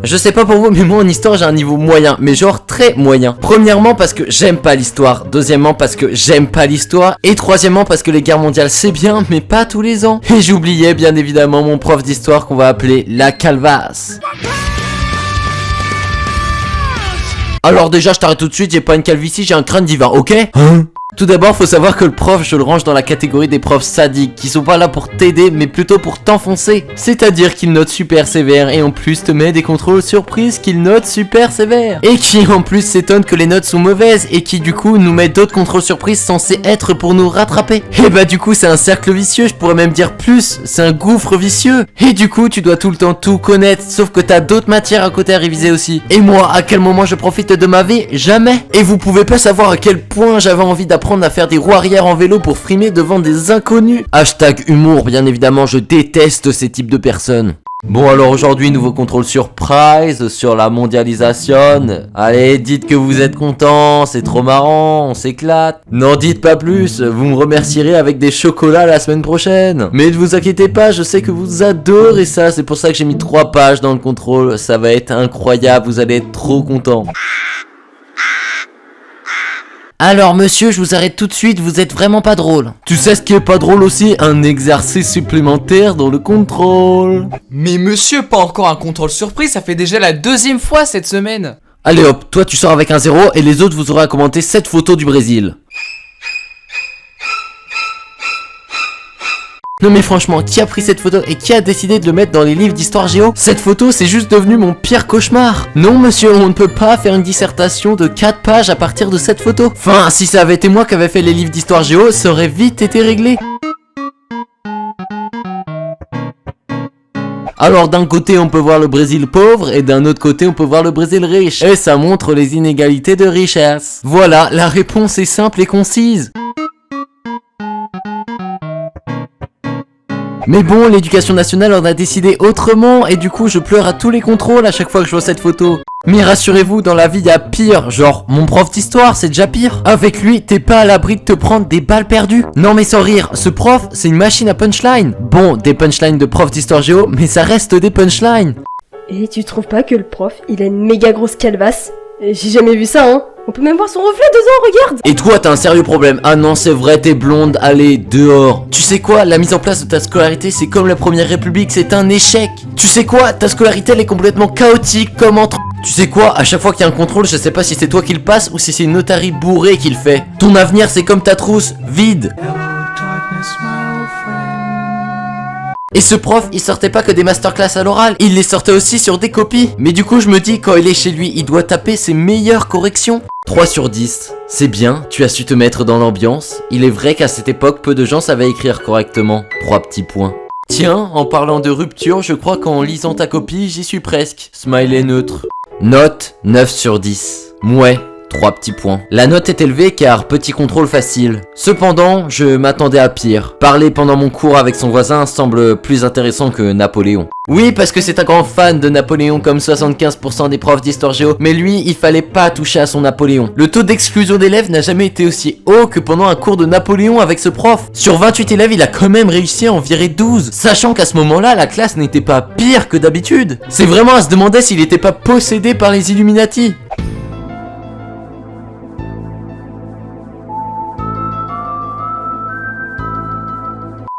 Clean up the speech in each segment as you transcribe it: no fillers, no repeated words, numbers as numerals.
Je sais pas pour vous, mais moi en histoire j'ai un niveau moyen, mais genre très moyen. Premièrement parce que j'aime pas l'histoire, deuxièmement parce que j'aime pas l'histoire, et troisièmement parce que les guerres mondiales c'est bien, mais pas tous les ans. Et j'oubliais bien évidemment mon prof d'histoire qu'on va appeler la calvasse. Alors déjà je t'arrête tout de suite, j'ai pas une calvitie, j'ai un crâne divin, ok? Hein? Tout d'abord, faut savoir que le prof, je le range dans la catégorie des profs sadiques, qui sont pas là pour t'aider, mais plutôt pour t'enfoncer. C'est-à-dire qu'ils notent super sévère, et en plus te met des contrôles surprises qu'ils notent super sévère. Et qui en plus s'étonne que les notes sont mauvaises, et qui du coup nous met d'autres contrôles surprises censés être pour nous rattraper. Et bah du coup c'est un cercle vicieux, je pourrais même dire plus, c'est un gouffre vicieux. Et du coup tu dois tout le temps tout connaître, sauf que t'as d'autres matières à côté à réviser aussi. Et moi, à quel moment je profite de ma vie? Jamais. Et vous pouvez pas savoir à quel point j'avais envie d'apprendre à faire des roues arrière en vélo pour frimer devant des inconnus. Hashtag humour, bien évidemment, je déteste ces types de personnes. Bon alors aujourd'hui, nouveau contrôle surprise sur la mondialisation. Allez, dites que vous êtes contents, c'est trop marrant, on s'éclate. N'en dites pas plus, vous me remercierez avec des chocolats la semaine prochaine. Mais ne vous inquiétez pas, je sais que vous adorez ça, c'est pour ça que j'ai mis 3 pages dans le contrôle. Ça va être incroyable, vous allez être trop contents. Alors monsieur, je vous arrête tout de suite, vous êtes vraiment pas drôle. Tu sais ce qui est pas drôle aussi? Un exercice supplémentaire dans le contrôle. Mais monsieur, pas encore un contrôle surprise, ça fait déjà la 2e fois cette semaine. Allez hop, toi tu sors avec un 0 et les autres vous aurez à commenter cette photo du Brésil. Non mais franchement, qui a pris cette photo et qui a décidé de le mettre dans les livres d'histoire géo? Cette photo c'est juste devenu mon pire cauchemar. Non monsieur, on ne peut pas faire une dissertation de 4 pages à partir de cette photo. Enfin, si ça avait été moi qui avait fait les livres d'histoire géo, ça aurait vite été réglé. Alors d'un côté on peut voir le Brésil pauvre et d'un autre côté on peut voir le Brésil riche. Et ça montre les inégalités de richesse. Voilà, la réponse est simple et concise. Mais bon, l'éducation nationale en a décidé autrement et du coup je pleure à tous les contrôles à chaque fois que je vois cette photo. Mais rassurez-vous, dans la vie il y a pire, genre mon prof d'histoire c'est déjà pire. Avec lui, t'es pas à l'abri de te prendre des balles perdues. Non mais sans rire, ce prof c'est une machine à punchline. Bon, des punchlines de prof d'histoire géo, mais ça reste des punchlines. Et tu trouves pas que le prof, il a une méga grosse calvasse? J'ai jamais vu ça, hein. On peut même voir son reflet dedans, regarde. Et toi t'as un sérieux problème. Ah non c'est vrai, t'es blonde, allez dehors. Tu sais quoi, la mise en place de ta scolarité c'est comme la première république, c'est un échec. Tu sais quoi, ta scolarité elle est complètement chaotique comme entre... Tu sais quoi, à chaque fois qu'il y a un contrôle, je sais pas si c'est toi qui le passe ou si c'est une notary bourrée qui le fait. Ton avenir c'est comme ta trousse, vide. Et ce prof, il sortait pas que des masterclass à l'oral, il les sortait aussi sur des copies. Mais du coup, je me dis, quand il est chez lui, il doit taper ses meilleures corrections. 3 sur 10, c'est bien, tu as su te mettre dans l'ambiance. Il est vrai qu'à cette époque, peu de gens savaient écrire correctement. 3 petits points. Tiens, en parlant de rupture, je crois qu'en lisant ta copie, j'y suis presque. Smiley neutre. Note 9 sur 10. Mouais. 3 petits points. La note est élevée car petit contrôle facile. Cependant, je m'attendais à pire. Parler pendant mon cours avec son voisin semble plus intéressant que Napoléon. Oui, parce que c'est un grand fan de Napoléon comme 75% des profs d'histoire géo, mais lui, il fallait pas toucher à son Napoléon. Le taux d'exclusion d'élèves n'a jamais été aussi haut que pendant un cours de Napoléon avec ce prof. Sur 28 élèves, il a quand même réussi à en virer 12, sachant qu'à ce moment-là, la classe n'était pas pire que d'habitude. C'est vraiment à se demander s'il était pas possédé par les Illuminati.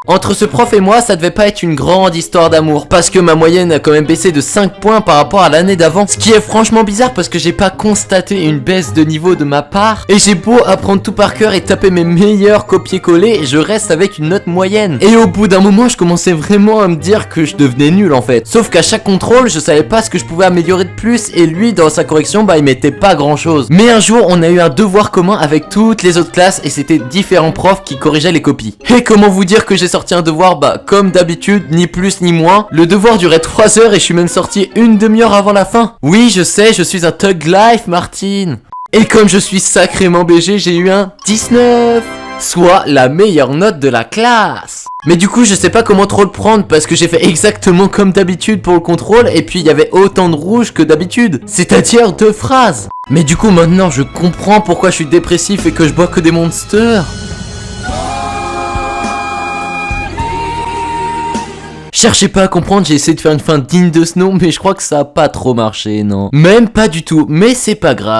Entre ce prof et moi, ça devait pas être une grande histoire d'amour, parce que ma moyenne a quand même baissé de 5 points par rapport à l'année d'avant. Ce qui est franchement bizarre parce que j'ai pas constaté une baisse de niveau de ma part, et j'ai beau apprendre tout par cœur et taper mes meilleurs copier-coller, je reste avec une note moyenne. Et au bout d'un moment, je commençais vraiment à me dire que je devenais nul en fait. Sauf qu'à chaque contrôle, je savais pas ce que je pouvais améliorer de plus, et lui, dans sa correction, bah il mettait pas grand chose. Mais un jour, on a eu un devoir commun avec toutes les autres classes, et c'était différents profs qui corrigeaient les copies. Et comment vous dire que j'ai sorti un devoir, bah comme d'habitude, ni plus ni moins. Le devoir durait 3 heures et je suis même sorti une demi-heure avant la fin. Oui, je sais, je suis un thug life, Martine. Et comme je suis sacrément BG, j'ai eu un 19, soit la meilleure note de la classe. Mais du coup, je sais pas comment trop le prendre parce que j'ai fait exactement comme d'habitude pour le contrôle et puis il y avait autant de rouge que d'habitude, c'est-à-dire 2 phrases. Mais du coup, maintenant, je comprends pourquoi je suis dépressif et que je bois que des monsters. Cherchez pas à comprendre, j'ai essayé de faire une fin digne de ce nom, mais je crois que ça a pas trop marché, non. Même pas du tout, mais c'est pas grave.